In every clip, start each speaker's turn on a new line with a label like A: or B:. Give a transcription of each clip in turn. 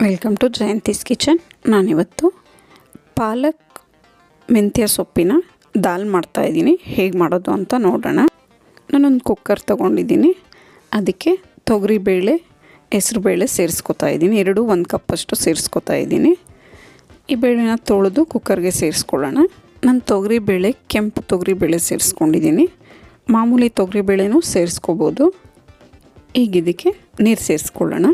A: Welcome to Jayanthi's kitchen. ನಾನಿವತ್ತು ಪಾಲಕ್ ಮೆಂತ್ಯ ಸೊಪ್ಪಿನ ದಾಲ್ ಮಾಡ್ತಾಯಿದ್ದೀನಿ. ಹೇಗೆ ಮಾಡೋದು ಅಂತ ನೋಡೋಣ. ನಾನೊಂದು ಕುಕ್ಕರ್ ತೊಗೊಂಡಿದ್ದೀನಿ. ಅದಕ್ಕೆ ತೊಗರಿಬೇಳೆ, ಹೆಸರುಬೇಳೆ ಸೇರಿಸ್ಕೊತಾ ಇದ್ದೀನಿ. ಎರಡೂ 1 ಕಪ್ಪಷ್ಟು ಸೇರಿಸ್ಕೊತಾ ಇದ್ದೀನಿ. ಈ ಬೇಳೆನ ತೊಳೆದು ಕುಕ್ಕರ್ಗೆ ಸೇರಿಸ್ಕೊಳ್ಳೋಣ. ನಾನು ತೊಗರಿಬೇಳೆ, ಕೆಂಪು ತೊಗರಿಬೇಳೆ ಸೇರಿಸ್ಕೊಂಡಿದ್ದೀನಿ. ಮಾಮೂಲಿ ತೊಗರಿಬೇಳೆನೂ ಸೇರಿಸ್ಕೋಬೋದು. ಈಗ ಇದಕ್ಕೆ ನೀರು ಸೇರಿಸ್ಕೊಳ್ಳೋಣ.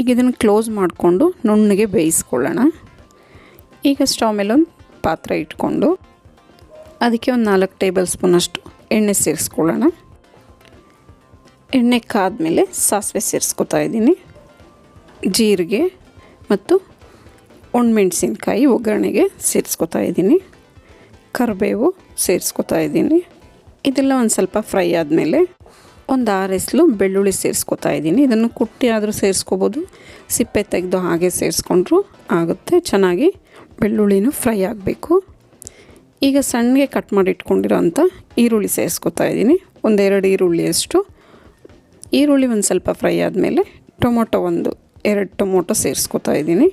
A: ಈಗ ಇದನ್ನು ಕ್ಲೋಸ್ ಮಾಡಿಕೊಂಡು ನುಣ್ಣಗೆ ಬೇಯಿಸ್ಕೊಳ್ಳೋಣ. ಈಗ ಸ್ಟವ್ ಮೇಲೆ ಒಂದು ಪಾತ್ರೆ ಇಟ್ಕೊಂಡು ಅದಕ್ಕೆ ಒಂದು 4 ಟೇಬಲ್ ಸ್ಪೂನಷ್ಟು ಎಣ್ಣೆ ಸೇರಿಸ್ಕೊಳ್ಳೋಣ. ಎಣ್ಣೆ ಕಾದ್ಮೇಲೆ ಸಾಸಿವೆ ಸೇರಿಸ್ಕೊತಾ ಇದ್ದೀನಿ. ಜೀರಿಗೆ ಮತ್ತು ಒಣಮೆಣಸಿನ್ಕಾಯಿ ಒಗ್ಗರಣೆಗೆ ಸೇರಿಸ್ಕೊತಾ ಇದ್ದೀನಿ. ಕರಿಬೇವು ಸೇರಿಸ್ಕೊತಾ ಇದ್ದೀನಿ. ಇದೆಲ್ಲ ಒಂದು ಸ್ವಲ್ಪ ಫ್ರೈ ಆದಮೇಲೆ ಒಂದು 6 ಎಸಳು ಬೆಳ್ಳುಳ್ಳಿ ಸೇರಿಸ್ಕೊತಾ ಇದ್ದೀನಿ. ಇದನ್ನು ಕುಟ್ಟಿ ಆದರೂ ಸೇರಿಸ್ಕೋಬೋದು, ಸಿಪ್ಪೆ ತೆಗೆದು ಹಾಗೆ ಸೇರಿಸ್ಕೊಂಡ್ರೂ ಆಗುತ್ತೆ. ಚೆನ್ನಾಗಿ ಬೆಳ್ಳುಳ್ಳಿನೂ ಫ್ರೈ ಆಗಬೇಕು. ಈಗ ಸಣ್ಣಗೆ ಕಟ್ ಮಾಡಿ ಇಟ್ಕೊಂಡಿರೋ ಅಂಥ ಈರುಳ್ಳಿ ಸೇರಿಸ್ಕೊತಾ ಇದ್ದೀನಿ. 1-2 ಈರುಳ್ಳಿಯಷ್ಟು. ಈರುಳ್ಳಿ ಒಂದು ಸ್ವಲ್ಪ ಫ್ರೈ ಆದಮೇಲೆ ಟೊಮೊಟೊ 2 ಟೊಮೊಟೊ ಸೇರಿಸ್ಕೊತಾ ಇದ್ದೀನಿ.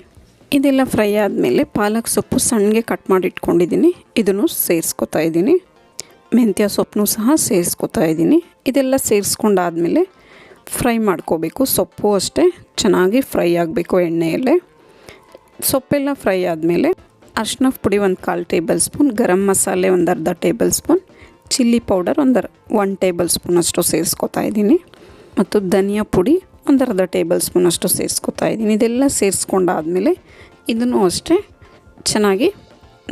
A: ಇದೆಲ್ಲ ಫ್ರೈ ಆದಮೇಲೆ ಪಾಲಕ್ ಸೊಪ್ಪು ಸಣ್ಣಗೆ ಕಟ್ ಮಾಡಿ ಇಟ್ಕೊಂಡಿದ್ದೀನಿ. ಇದನ್ನು ಸೇರಿಸ್ಕೊತಾ ಇದ್ದೀನಿ. ಮೆಂತ್ಯ ಸೊಪ್ಪನ್ನು ಸಹ ಸೇರಿಸ್ಕೊತಾ ಇದ್ದೀನಿ. ಇದೆಲ್ಲ ಸೇರಿಸ್ಕೊಂಡಾದಮೇಲೆ ಫ್ರೈ ಮಾಡ್ಕೋಬೇಕು. ಸೊಪ್ಪು ಅಷ್ಟೇ ಚೆನ್ನಾಗಿ ಫ್ರೈ ಆಗಬೇಕು ಎಣ್ಣೆಯಲ್ಲೇ. ಸೊಪ್ಪೆಲ್ಲ ಫ್ರೈ ಆದಮೇಲೆ ಅರಿಶಿನ ಪುಡಿ 1/4 table spoon, garam masala 1/2 table spoon, chilli powder 1 table ಸ್ಪೂನಷ್ಟು ಸೇರಿಸ್ಕೊತಾ ಇದ್ದೀನಿ. ಮತ್ತು ಧನಿಯಾ ಪುಡಿ 1/2 ಟೇಬಲ್ ಸ್ಪೂನಷ್ಟು ಸೇರಿಸ್ಕೊತಾ ಇದ್ದೀನಿ. ಇದೆಲ್ಲ ಸೇರಿಸ್ಕೊಂಡಾದಮೇಲೆ ಇದನ್ನು ಅಷ್ಟೇ ಚೆನ್ನಾಗಿ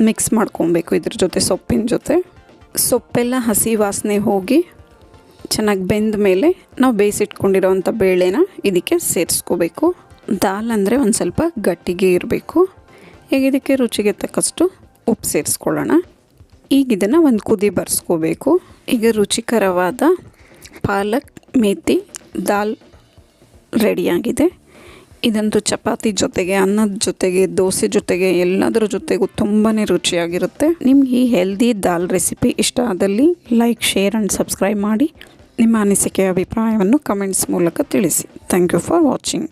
A: ಮಿಕ್ಸ್ ಮಾಡ್ಕೊಬೇಕು ಇದ್ರ ಜೊತೆ, ಸೊಪ್ಪಿನ ಜೊತೆ. ಸೊಪ್ಪೆಲ್ಲ ಹಸಿ ವಾಸನೆ ಹೋಗಿ ಚೆನ್ನಾಗಿ ಬೆಂದ ಮೇಲೆ ನಾವು ಬೇಯಿಸಿಟ್ಕೊಂಡಿರೋವಂಥ ಬೇಳೆನ ಇದಕ್ಕೆ ಸೇರಿಸ್ಕೋಬೇಕು. ದಾಲ್ ಅಂದರೆ ಒಂದು ಸ್ವಲ್ಪ ಗಟ್ಟಿಗೆ ಇರಬೇಕು. ಈಗ ಇದಕ್ಕೆ ರುಚಿಗೆ ತಕ್ಕಷ್ಟು ಉಪ್ಪು ಸೇರಿಸ್ಕೊಳ್ಳೋಣ. ಈಗ ಇದನ್ನು ಒಂದು ಕುದಿ ಬರ್ಸ್ಕೋಬೇಕು. ಈಗ ರುಚಿಕರವಾದ ಪಾಲಕ್ ಮೇಥಿ ದಾಲ್ ರೆಡಿಯಾಗಿದೆ. ಇದಂತೂ ಚಪಾತಿ ಜೊತೆಗೆ, ಅನ್ನದ ಜೊತೆಗೆ, ದೋಸೆ ಜೊತೆಗೆ, ಎಲ್ಲದರ ಜೊತೆಗೂ ತುಂಬಾ ರುಚಿಯಾಗಿರುತ್ತೆ. ನಿಮ್ಗೆ ಈ ಹೆಲ್ದಿ ದಾಲ್ ರೆಸಿಪಿ ಇಷ್ಟ ಆದಲ್ಲಿ ಲೈಕ್, ಶೇರ್ ಆ್ಯಂಡ್ ಸಬ್ಸ್ಕ್ರೈಬ್ ಮಾಡಿ. ನಿಮ್ಮ ಅನಿಸಿಕೆ ಅಭಿಪ್ರಾಯವನ್ನು ಕಮೆಂಟ್ಸ್ ಮೂಲಕ ತಿಳಿಸಿ. Thank you for watching.